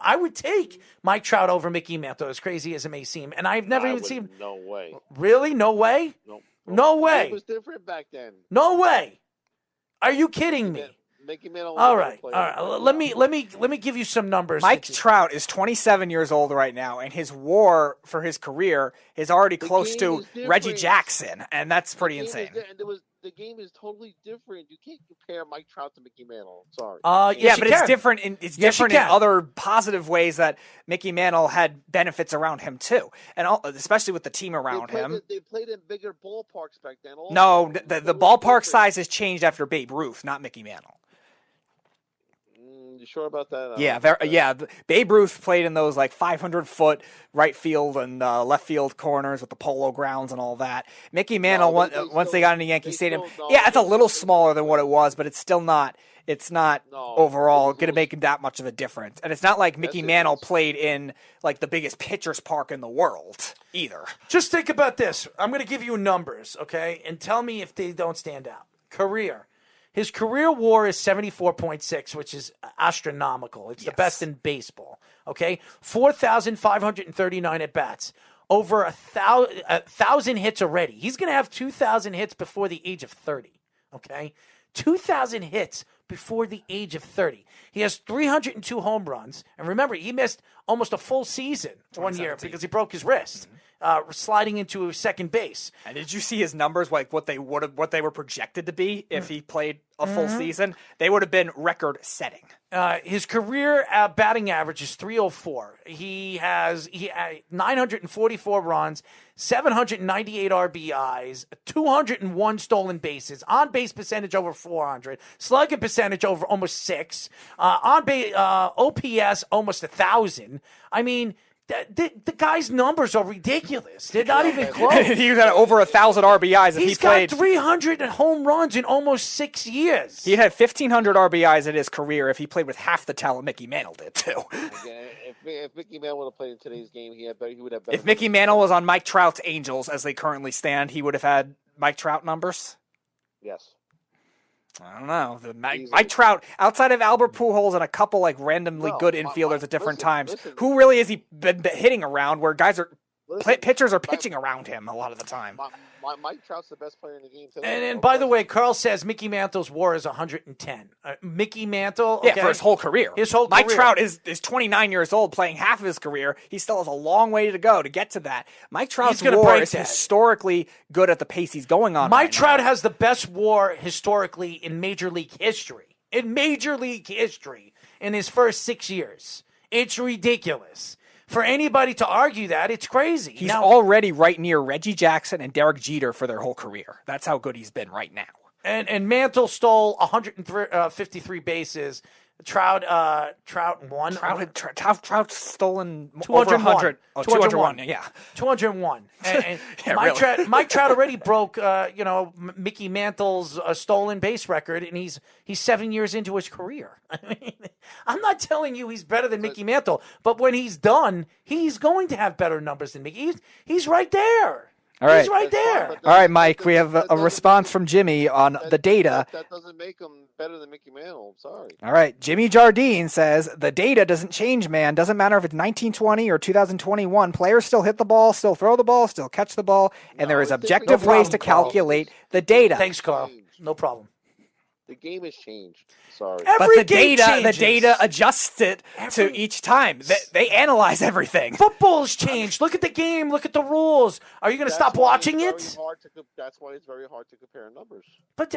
I would take Mike Trout over Mickey Mantle, as crazy as it may seem. And I've never even seen. No way. Really? No way? No way. It was different back then. No way. Are you kidding me? Mickey Mantle. All right. Let me give you some numbers. Mike Trout is 27 years old right now, and his WAR for his career is already close to Reggie Jackson, and that's pretty insane. The game is totally different. You can't compare Mike Trout to Mickey Mantle. Sorry. Yes, but it's different. It's different in other positive ways that Mickey Mantle had benefits around him too, and especially with the team around him. They played in bigger ballparks back then. No, the ballpark size has changed after Babe Ruth, not Mickey Mantle. You sure about that? Yeah. Babe Ruth played in those like 500-foot right field and left field corners with the polo grounds and all that. Mickey Mantle, once they got into Yankee Stadium, it's a little smaller than what it was, but it's still not. It's not overall going to make that much of a difference. And it's not like Mickey Mantle played in like the biggest pitcher's park in the world either. Just think about this. I'm going to give you numbers, okay, and tell me if they don't stand out. Career. His career WAR is 74.6, which is astronomical. It's the best in baseball. Okay, 4,539 at bats, over 1,000 hits already. He's going to have 2,000 hits before the age of 30. Okay, 2,000 hits before the age of 30. He has 302 home runs, and remember, he missed almost a full season 1 year because he broke his wrist. Sliding into second base. And did you see his numbers, like what they were projected to be if he played a full season? They would have been record-setting. His career batting average is 304. He had 944 runs, 798 RBIs, 201 stolen bases, on-base percentage over 400, slugging percentage over almost 6, on-base OPS almost 1,000. I mean, the guy's numbers are ridiculous. They're not even close. He had over 1,000 RBIs if he played. He's got 300 home runs in almost 6 years. He had 1,500 RBIs in his career if he played with half the talent Mickey Mantle did, too. If Mickey Mantle would have played in today's game, he would have better. If Mickey Mantle was on Mike Trout's Angels, as they currently stand, he would have had Mike Trout numbers? Yes. I don't know. Mike Trout, outside of Albert Pujols and a couple like randomly good infielders at different times, who really has he been hitting around where pitchers are pitching around him a lot of the time? Mike Trout's the best player in the game today. And by the way, Carl says Mickey Mantle's WAR is 110. Mickey Mantle, okay, for his whole career. Mike career. Trout is 29 years old, playing half of his career. He still has a long way to go to get to that. Mike Trout's WAR is historically good at the pace he's going on. Mike Trout has the best WAR historically in Major League history. In his first 6 years. It's ridiculous. For anybody to argue that, it's crazy. He's already right near Reggie Jackson and Derek Jeter for their whole career. That's how good he's been right now. And Mantle stole 153 bases. Trout won. Trout's stolen over 100. 201. Yeah. 201. And yeah, Mike Trout already broke, Mickey Mantle's stolen base record, and he's 7 years into his career. I mean, I'm not telling you he's better than Mickey Mantle, but when he's done, he's going to have better numbers than Mickey. He's right there. All right. He's right there. All right, Mike, we have a response from Jimmy on the data. That doesn't make him better than Mickey Mantle. I'm sorry. All right. Jimmy Jardine says, the data doesn't change, man. Doesn't matter if it's 1920 or 2021. Players still hit the ball, still throw the ball, still catch the ball, and there is objective ways to calculate the data. Thanks, Carl. No problem. The game has changed. Sorry. But the data adjusts it to each time. They analyze everything. Football's changed. Look at the game. Look at the rules. Are you going to stop watching it? That's why it's very hard to compare numbers. But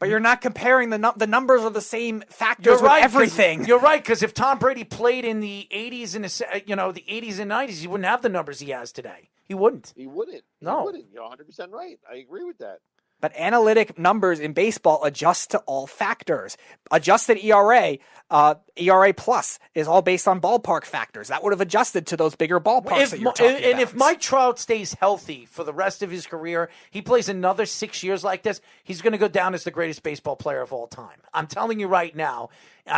you're not comparing the numbers are the same factors with everything. You're right, because if Tom Brady played in the 80s and the 80s and 90s, he wouldn't have the numbers he has today. He wouldn't. No. He wouldn't. You're 100% right. I agree with that. But analytic numbers in baseball adjust to all factors. Adjusted ERA, ERA plus, is all based on ballpark factors. That would have adjusted to those bigger ballparks that you're talking about. And if Mike Trout stays healthy for the rest of his career, he plays another 6 years like this, he's going to go down as the greatest baseball player of all time. I'm telling you right now,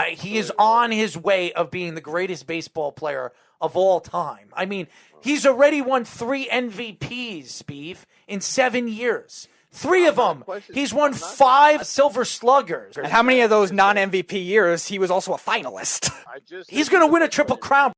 he is on his way of being the greatest baseball player of all time. I mean, he's already won 3 MVPs, Steve, in 7 years. 3 of them. He's won 5 Silver Sluggers. And how many of those non-MVP years he was also a finalist? He's going to win a Triple Crown.